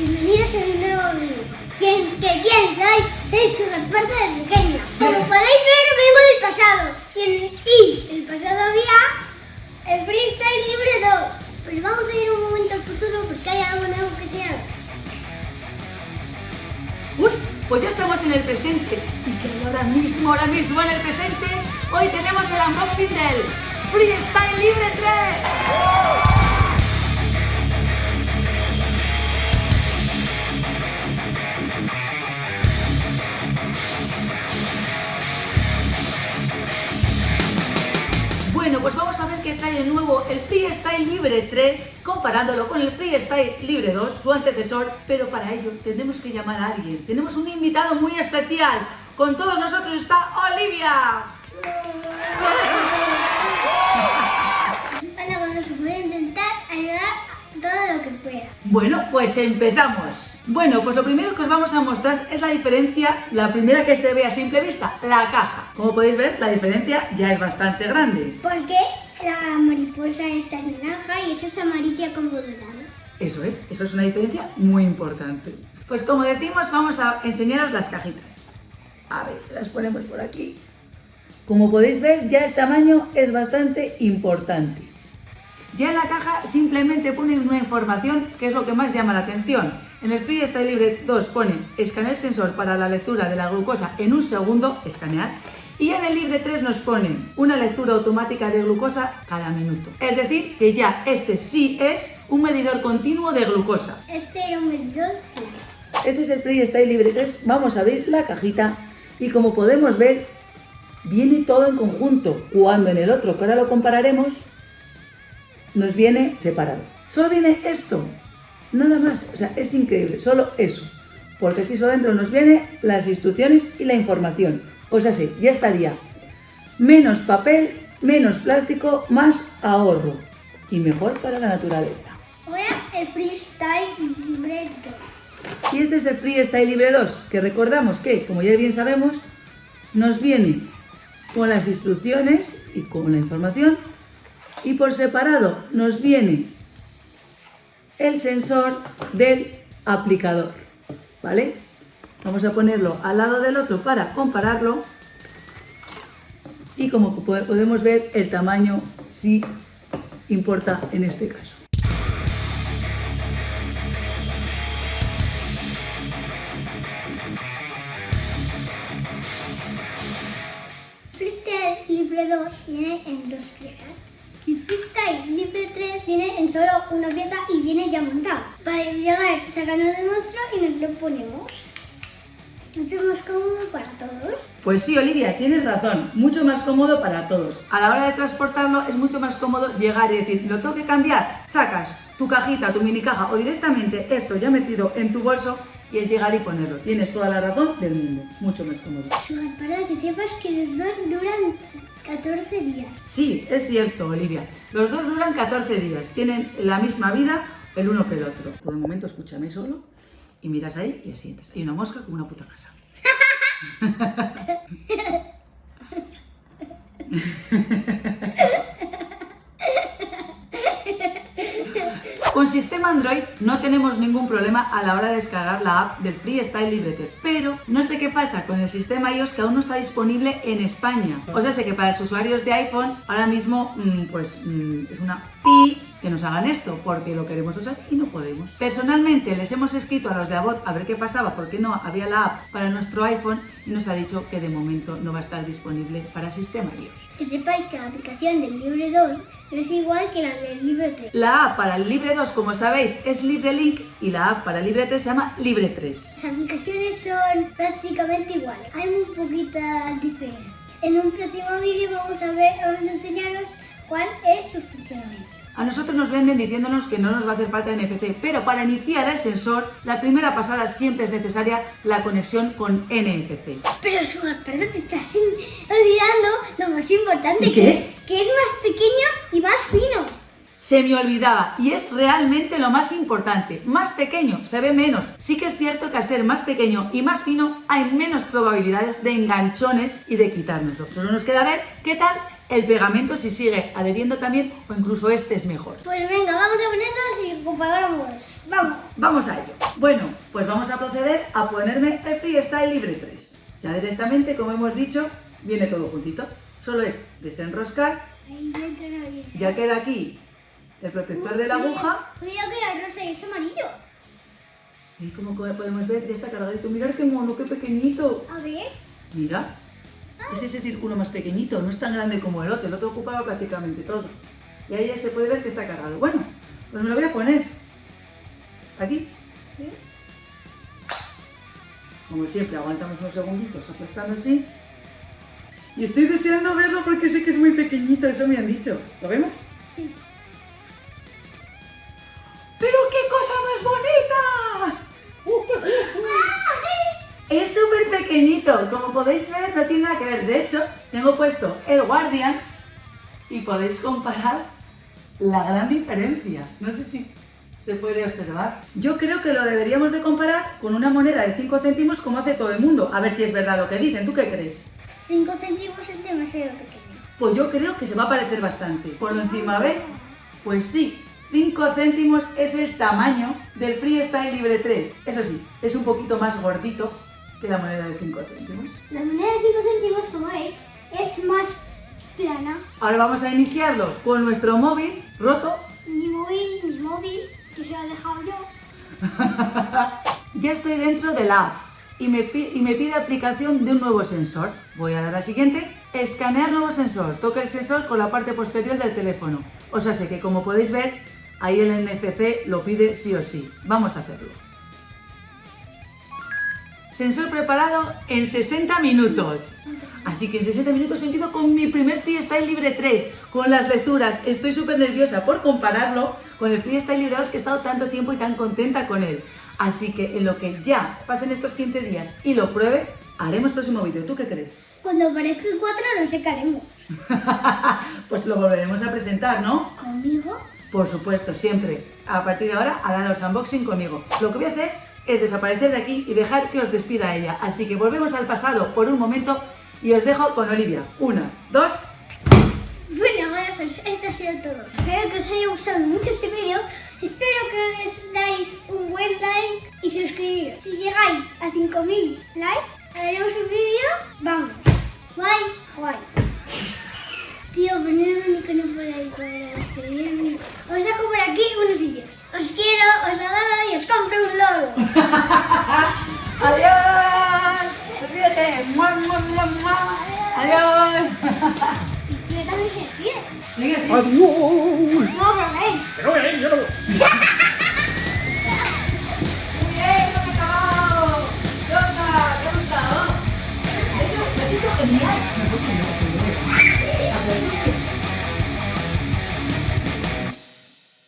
Bienvenidos a mi nuevo vídeo. ¿Quién soy? Soy su experta de pequeña. Como podéis ver, vengo del pasado. Y el pasado día, el Freestyle Libre 2. Pero vamos a ir un momento al futuro porque hay algo nuevo que se haga. Uy, pues ya estamos en el presente. Y que ahora mismo en el presente, hoy tenemos el unboxing del Freestyle Libre 3. Bueno, pues vamos a ver qué trae de nuevo el Freestyle Libre 3, comparándolo con el Freestyle Libre 2, su antecesor, pero para ello tendremos que llamar a alguien. Tenemos un invitado muy especial. Con todos nosotros está Olivia. Bueno, os voy a intentar ayudar todo lo que pueda. Bueno, pues empezamos. Bueno, pues lo primero que os vamos a mostrar es la diferencia, la primera que se ve a simple vista, la caja. Como podéis ver, la diferencia ya es bastante grande. Porque la mariposa está en naranja y esa es amarilla como dorada. Eso es una diferencia muy importante. Pues como decimos, vamos a enseñaros las cajitas. A ver, las ponemos por aquí. Como podéis ver, ya el tamaño es bastante importante. Ya en la caja simplemente pone una información que es lo que más llama la atención. En el Freestyle Libre 2 pone escanea el sensor para la lectura de la glucosa en un segundo, escanear. Y en el Libre 3 nos ponen una lectura automática de glucosa cada minuto. Es decir, que ya este sí es un medidor continuo de glucosa. Este era un medidor. Este es el Freestyle Libre 3. Vamos a abrir la cajita y como podemos ver, viene todo en conjunto. Cuando en el otro, que ahora lo compararemos, nos viene separado. Solo viene esto, nada más. O sea, es increíble, solo eso. Porque aquí solo dentro nos vienen las instrucciones y la información. O sea, sí, ya estaría. Menos papel, menos plástico, más ahorro. Y mejor para la naturaleza. Ahora el Freestyle Libre 2. Y este es el Freestyle Libre 2, que recordamos que, como ya bien sabemos, nos viene con las instrucciones y con la información. Y por separado nos viene el sensor del aplicador, ¿vale? Vamos a ponerlo al lado del otro para compararlo. Y como podemos ver, el tamaño sí importa en este caso. Freestyle Libre 2 viene en dos piezas. Y Freestyle Libre 3 viene en solo una pieza y viene ya montado. Para llegar, sacarnos del monstruo y nos lo ponemos. Mucho más cómodo para todos. Pues sí, Olivia, tienes razón, mucho más cómodo para todos. A la hora de transportarlo es mucho más cómodo llegar y decir, lo tengo que cambiar, sacas tu cajita, tu mini caja o directamente esto ya metido en tu bolso y es llegar y ponerlo. Tienes toda la razón del mundo, mucho más cómodo. Sugar, para que sepas que los dos duran 14 días. Sí, es cierto, Olivia. Los dos duran 14 días, tienen la misma vida el uno que el otro. Por el momento escúchame solo y miras ahí y asientas. Hay una mosca como una puta casa. Con sistema Android no tenemos ningún problema a la hora de descargar la app del Freestyle Libre 3, pero no sé qué pasa con el sistema iOS que aún no está disponible en España. O sea, sé que para los usuarios de iPhone ahora mismo es una pi que nos hagan esto porque lo queremos usar y no podemos. Personalmente les hemos escrito a los de Abot a ver qué pasaba porque no había la app para nuestro iPhone y nos ha dicho que de momento no va a estar disponible para sistema iOS. Que sepáis que la aplicación del Libre 2 no es igual que la del Libre 3. La app para el Libre 2, como sabéis, es LibreLink y la app para el Libre 3 se llama Libre 3. Las aplicaciones son prácticamente iguales. Hay muy poquitas diferencias. En un próximo vídeo vamos a enseñaros cuál es su funcionamiento. A nosotros nos venden diciéndonos que no nos va a hacer falta NFC, pero para iniciar el sensor, la primera pasada siempre es necesaria la conexión con NFC. Pero Sugar, perdón, te estás olvidando lo más importante. ¿Y qué es? Que es más pequeño y más fino. Se me olvidaba y es realmente lo más importante. Más pequeño, se ve menos. Sí que es cierto que al ser más pequeño y más fino hay menos probabilidades de enganchones y de quitárnoslo. Solo nos queda ver qué tal el pegamento, si sigue adheriendo también o incluso este es mejor. Pues venga, vamos a ponernos y comparamos. Vamos. Vamos a ello. Bueno, pues vamos a proceder a ponerme el Freestyle Libre 3. Ya directamente, como hemos dicho, viene todo juntito. Solo es desenroscar. Ahí dentro no viene. Ya queda aquí el protector de la aguja. Cuidado que la rosa es amarillo. Y como podemos ver, ya está cargadito. Mirad qué mono, qué pequeñito. A ver. Mira, es ese círculo más pequeñito, no es tan grande como el otro ocupaba prácticamente todo. Y ahí ya se puede ver que está cargado. Bueno, pues me lo voy a poner aquí. ¿Sí? Como siempre, aguantamos unos segunditos aplastando así. Y estoy deseando verlo porque sé que es muy pequeñito, eso me han dicho. ¿Lo vemos? Sí. ¡Pero qué cosa más bonita! Es súper pequeñito, como podéis ver no tiene nada que ver. De hecho, tengo puesto el Guardian y podéis comparar la gran diferencia. No sé si se puede observar. Yo creo que lo deberíamos de comparar con una moneda de 5 céntimos como hace todo el mundo. A ver si es verdad lo que dicen. ¿Tú qué crees? 5 céntimos es demasiado pequeño. Pues yo creo que se va a parecer bastante. Por lo encima, a ver. Pues sí, 5 céntimos es el tamaño del Freestyle Libre 3. Eso sí, es un poquito más gordito que la moneda de 5 céntimos. La moneda de 5 céntimos, como veis, es más plana. Ahora vamos a iniciarlo con nuestro móvil roto. Mi móvil, que se lo he dejado yo. Ya estoy dentro de la app y me pide aplicación de un nuevo sensor. Voy a dar a siguiente. Escanear nuevo sensor. Toca el sensor con la parte posterior del teléfono. O sea, sé que como podéis ver, ahí el NFC lo pide sí o sí. Vamos a hacerlo. Sensor preparado en 60 minutos. Así que en 60 minutos empiezo con mi primer Freestyle Libre 3, con las lecturas. Estoy súper nerviosa por compararlo con el Freestyle Libre 2 que he estado tanto tiempo y tan contenta con él. Así que en lo que ya pasen estos 15 días y lo pruebe, haremos próximo vídeo. ¿Tú qué crees? Cuando aparezca el 4 no sé qué haremos. Pues lo volveremos a presentar, ¿no? ¿Conmigo? Por supuesto, siempre. A partir de ahora harán los unboxing conmigo. Lo que voy a hacer es desaparecer de aquí y dejar que os despida ella. Así que volvemos al pasado por un momento y os dejo con Olivia. 1, 2. Bueno, pues esto ha sido todo. Espero que os haya gustado mucho este vídeo. Espero que les dais un buen like y suscribiros. Si llegáis a 5000 likes, haremos un vídeo. Vamos. Bye. Tío, pero no es lo único que no puedo ir para despedirme. Os dejo por aquí unos vídeos. Os quiero, os adoro y os compro un loro. ¡Adiós! ¡Despídete! ¡Mua, mua, mua, mua! ¡Adiós! Y yo también se despide. Sigue así. ¡Adiós! No, pero ven. Yo no. ¡Muy bien! ¡Hemos acabado! ¡Loca! ¿Te ha gustado? Eso lo has hecho genial.